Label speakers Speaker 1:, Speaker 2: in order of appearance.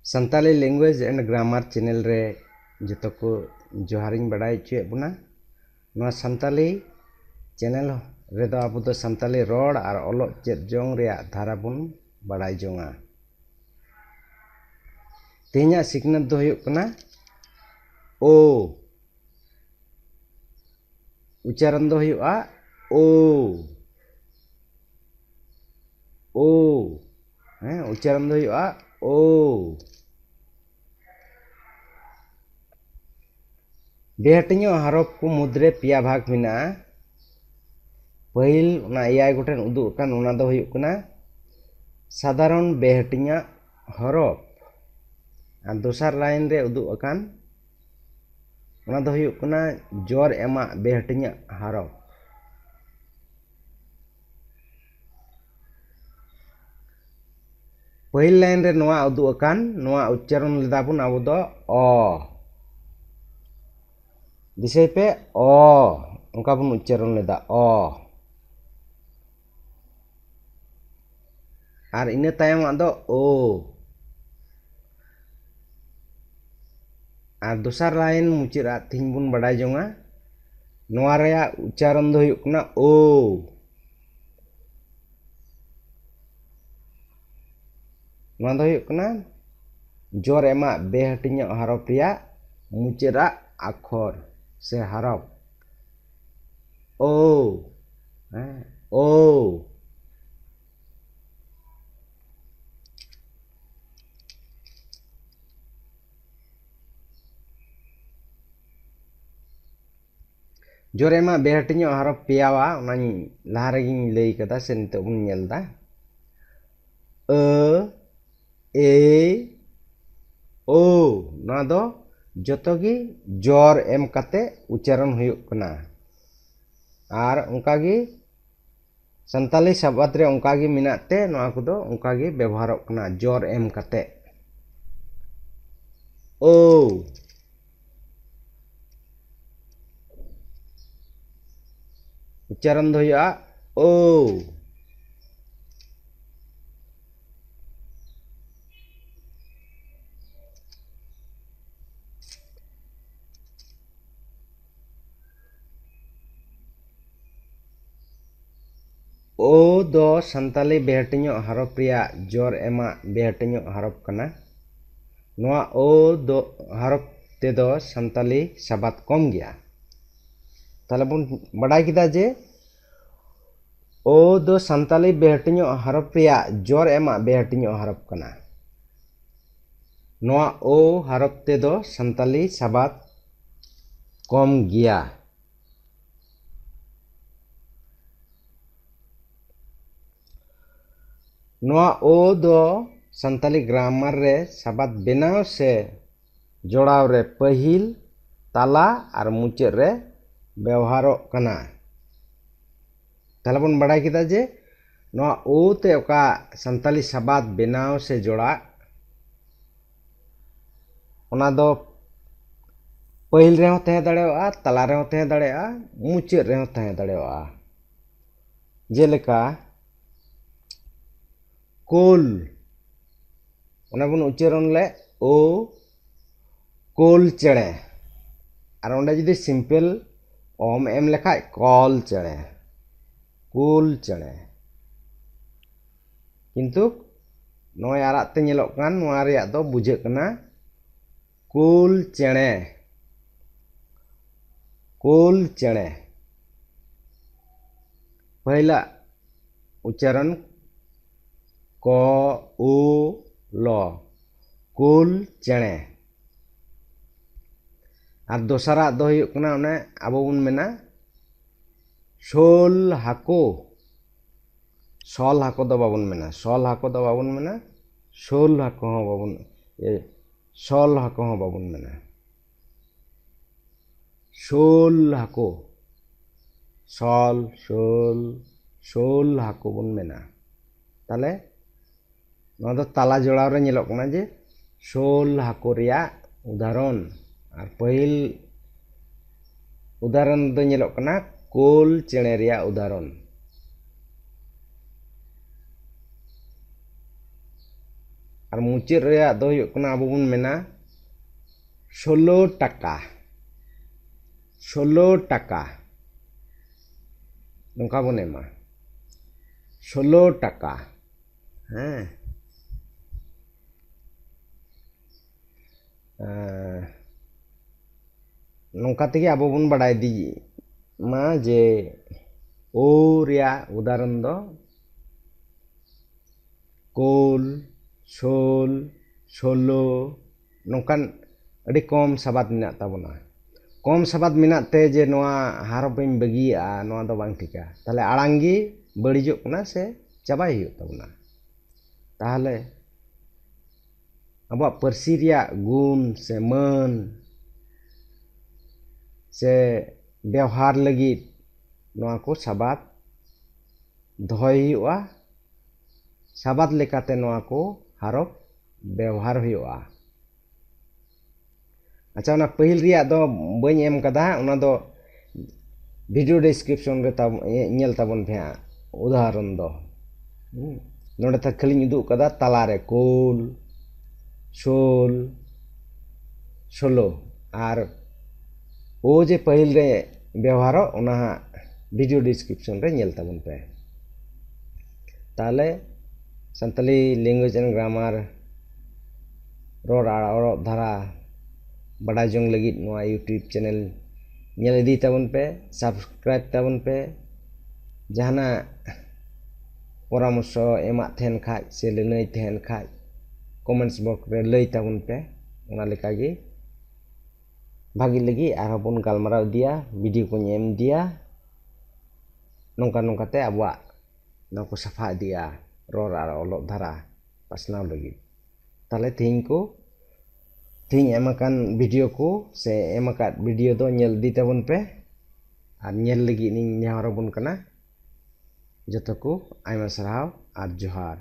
Speaker 1: Santali language and grammar channel रे जो को जोहारिंग बड़ाई चुए बुना नवा संताली चैनल रे दो अब संताली रोड और ओलो चेत जोंग रे धारा बुन बड़ाई जोंगा तेहना सिकनत दो हुयुक कना ओ उच्चारण दो हुयुआ ओ उच्चारण दो हुयुआ ओ बेहटिño हरफ को मुद्रे पिया भाग मिना पहिल उना एयाय गोटेन उदुग अकान उना दो हुयुक कना साधारण बेहटिña हरफ और दोसर लाइन रे उदुग अकान उना दो हुयुक कना जोर एमा बेहटिña हरफ पहिल लाइन रे नोआ उदुग अकान नोआ उच्चारण लेदाबुन आबो दो अ दिसै पे अ उनका बुन उच्चारण लेदा अ और इना तायम दो ओ और दोसर लाइन मुचाद तीन बुन बड़ाई जोंगा नोआ रेया उच्चारण दो हुयुक कना ओ नोआ दो हुयुक कना जोर एमा बेहटिño हरफ रिया मुचाद अक्षर से हरफ ओ ओ जोर एमा बेहटिño हरफ पियावा उनानी लहा रेगिन लई कदा से नितो बुन नेलदा अ ए ओ ना दो जोतोगी जोर एम कते उच्चारण हुयुक कना और उनकागी संताली शब्द रे उनकागी मिनाते नोआ कुदो उनकागी व्यवहारोक कना जोर एम कते ओ उच्चारण दो हुयुआ ओ ओ दो संताली बेहटिño हरफ रिया जोर एमा बेहटिño हरफ कना नोआ ओ दो हरफ ते दो संताली शब्द कम गया ताले बुन बड़ाई किदा जे ओ दो संताली बेहटिño हरफ रिया जोर एमा बेहटिño हरफ कना नोआ ओ हरफ ते दो संताली शब्द कम गया नोआ ओ दो संताली ग्रामर रे शब्द बेनाव से जोड़ाव रे पहिल ताला और मुचाद रे व्यवहारोक कना ताले बन बड़ाई किदा जे नोआ ओ ते ओका संताली शब्द बेनाव से जोड़ा उना दो पहिल रे हो तहे दाड़ेवा ताला रे हो तहे दाड़ेवा मुचाद रे हो तहे दाड़ेवा जेलेका कोल उना बुन उच्चारण ले ओ कोल चेड़े और उंडे जुदी सिंपल ओम एम लेखाय कॉल चेड़े कोल चेड़े किंतु नोय आराग ते नेलोग कान नोआ रेयाग दो बुझाग कना कोल चेड़े पहिला उच्चारण क ओ ल कोल चेड़े और दोसरा दो हुयुक कना उन्हें आबो बुन मेना शोल हाको शॉल हाको दो बाबुन मेना शॉल हाको दो बाबुन मेना शोल हाको हो बाबुन शॉल हाको हो बाबुन मेना शोल हाको शॉल शोल शोल हाको बुन मेना ताले नोआ दो ताला जोड़ाव रे नेलोग कना जे शोल हाको रिया उदाहरण और पहिल उदाहरण दो नेलोग कना कोल चेड़े रिया उदाहरण और मुचाद रे दो हुयुग कना आबो बन मेना 16 टाका 16 टाका नोंका बन एमा 16 टाका हाँ नोंका तेगे आबो बन बड़ाय दी मा जे ओ रिया उदाहरण दो कोल शोल सोलो नोंकान अड़ी कम साबाद मिना ताबोना कम साबाद मिना ते जे नोआ हारो बइन बगिया नोआ दो बांग ठिका ताले आड़ांगी बड़िजोग कना से चाबाय हुयुग ताबोना ताहले अब परसी रिया गुण से मान से व्यवहार लगी नोआ को साबाद दोहय हुयुगा साबाद लेकाते नोआ को हारप व्यवहार हुयुगा अच्छा उना पहिल रिया दो बइन एम कदा उना दो वीडियो डिस्क्रिप्शन रे ता नेल ताबन पे उदाहरण दो नोडे तक खाली उदुग कदा तालारे कोल शोल सोलो और ओ जे पहिल रे व्यवहार उना वीडियो डिस्क्रिप्शन रे नेल ताबन पे ताले Santali language and grammar road और धारा बड़ा जोंग लगी नोआ यूट्यूब चैनल नेल इदी ताबन पे सब्सक्राइब ताबन पे जहाना परामर्श एमा थेन खाय से लनय थेन खाय कमेंट्स बॉक्स रे लय ताबन पे उना लेकागी भागी लगी आरो बन गालमाराव दिया वीडियो को एम दिया नोंका नोंकाते आबवा नोको सफा दिया रोड और ओलो धारा पासनाव लगी ताले तीन एमाकान वीडियो को से एमाकात वीडियो दो नेल दी ताबन पे और नेल लगी नि नेहरो बन कना जतो को आयमा सराव और जोहार।